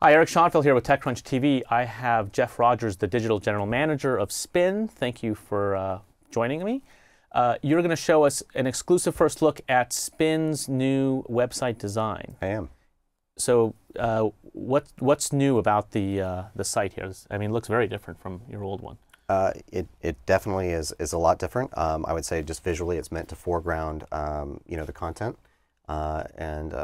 Hi, Eric Schonfeld here with TechCrunch TV. I have Jeff Rogers, the Digital General Manager of Spin. Thank you for joining me. You're going to show us an exclusive first look at Spin's new website design. I am. So what's new about the site here? I mean, it looks very different from your old one. It definitely is a lot different. I would say just visually it's meant to foreground the content and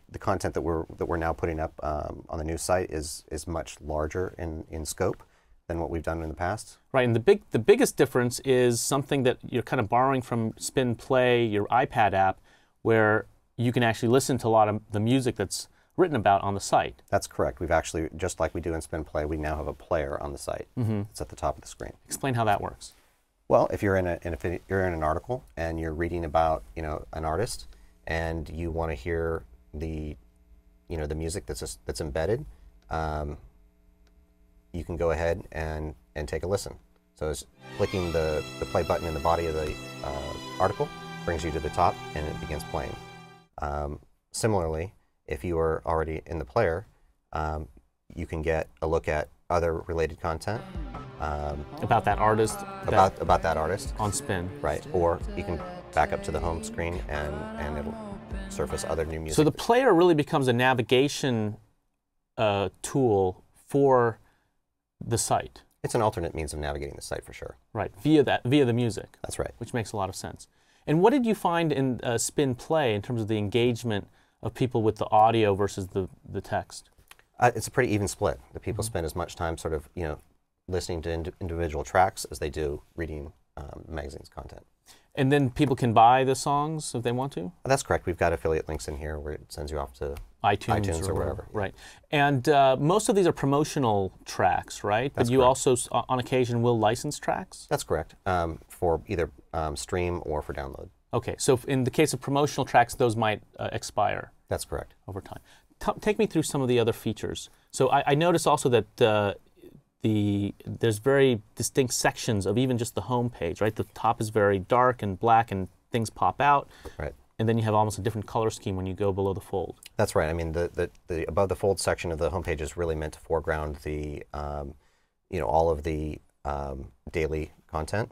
the content that we're now putting up on the new site is much larger in scope than what we've done in the past. Right, and the biggest difference is something that you're kind of borrowing from Spin Play, your iPad app, where you can actually listen to a lot of the music that's written about on the site. That's correct. We've actually, just like we do in Spin Play, we now have a player on the site. It's at the top of the screen. Explain how that works. Well, if you're in an article and you're reading about an artist and you want to hear the music that's embedded, you can go ahead and take a listen. So it's clicking the play button in the body of the article brings you to the top and it begins playing. Similarly, if you are already in the player, you can get a look at other related content about that artist. About that artist on Spin. Right, or you can back up to the home screen and it'll surface other new music. So the player really becomes a navigation tool for the site. It's an alternate means of navigating the site for sure. Right, via the music. That's right. Which makes a lot of sense. And what did you find in Spin Play in terms of the engagement of people with the audio versus the text? It's a pretty even split. The people spend as much time sort of listening to individual tracks as they do reading magazine's content. And then people can buy the songs if they want to? That's correct. We've got affiliate links in here where it sends you off to iTunes or whatever. Right. And most of these are promotional tracks, right? That's but you correct. also, on occasion, will license tracks? That's correct. For either stream or for download. Okay. So in the case of promotional tracks, those might expire. That's correct. Over time. Take me through some of the other features. So I noticed also that there's very distinct sections of even just the home page, right? The top is very dark and black and things pop out. Right. And then you have almost a different color scheme when you go below the fold. That's right. I mean, the above the fold section of the home page is really meant to foreground the, all of the daily content.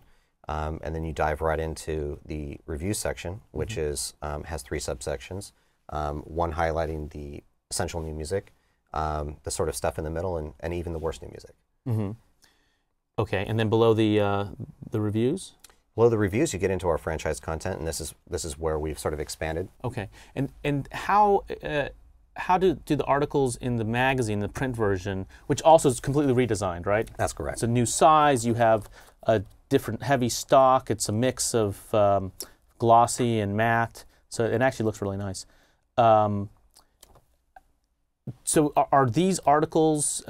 And then you dive right into the review section, which is has three subsections. One highlighting the essential new music, the sort of stuff in the middle, and even the worst new music. Okay, and then below the reviews? Below the reviews, you get into our franchise content, and this is where we've sort of expanded. Okay, and how do the articles in the magazine, the print version, which also is completely redesigned, right? That's correct. It's a new size. You have a different heavy stock. It's a mix of glossy and matte, so it actually looks really nice. So are these articles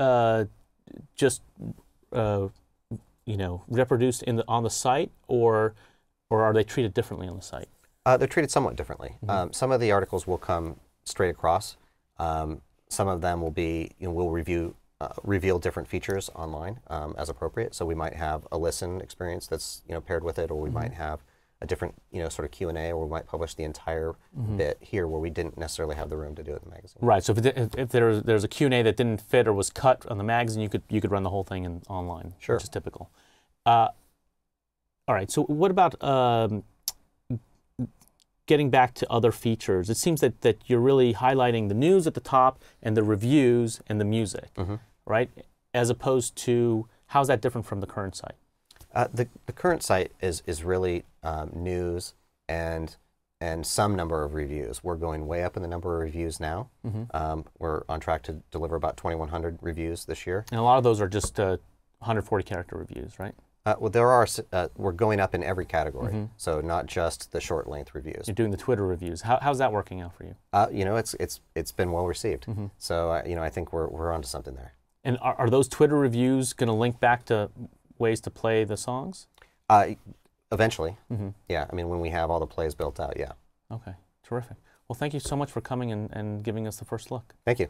just reproduced on the site, or are they treated differently on the site? They're treated somewhat differently. Some of the articles will come straight across. Some of them will be will reveal different features online as appropriate. So we might have a listen experience that's paired with it, or we might have a different sort of Q&A, or we might publish the entire bit here where we didn't necessarily have the room to do it in the magazine. Right. So if there's a Q&A that didn't fit or was cut on the magazine, you could run the whole thing online. Sure. Which is typical. All right. So what about getting back to other features? It seems that you're really highlighting the news at the top and the reviews and the music, right? As opposed to, how's that different from the current site? The current site is really news and some number of reviews. We're going way up in the number of reviews now. We're on track to deliver about 2,100 reviews this year. And a lot of those are just 140 character reviews, right? Well, there are. We're going up in every category, so not just the short length reviews. You're doing the Twitter reviews. How's that working out for you? It's been well received. So I think we're onto something there. And are those Twitter reviews going to link back to ways to play the songs? Eventually. Yeah. I mean, when we have all the plays built out, yeah. Okay. Terrific. Well, thank you so much for coming and giving us the first look. Thank you.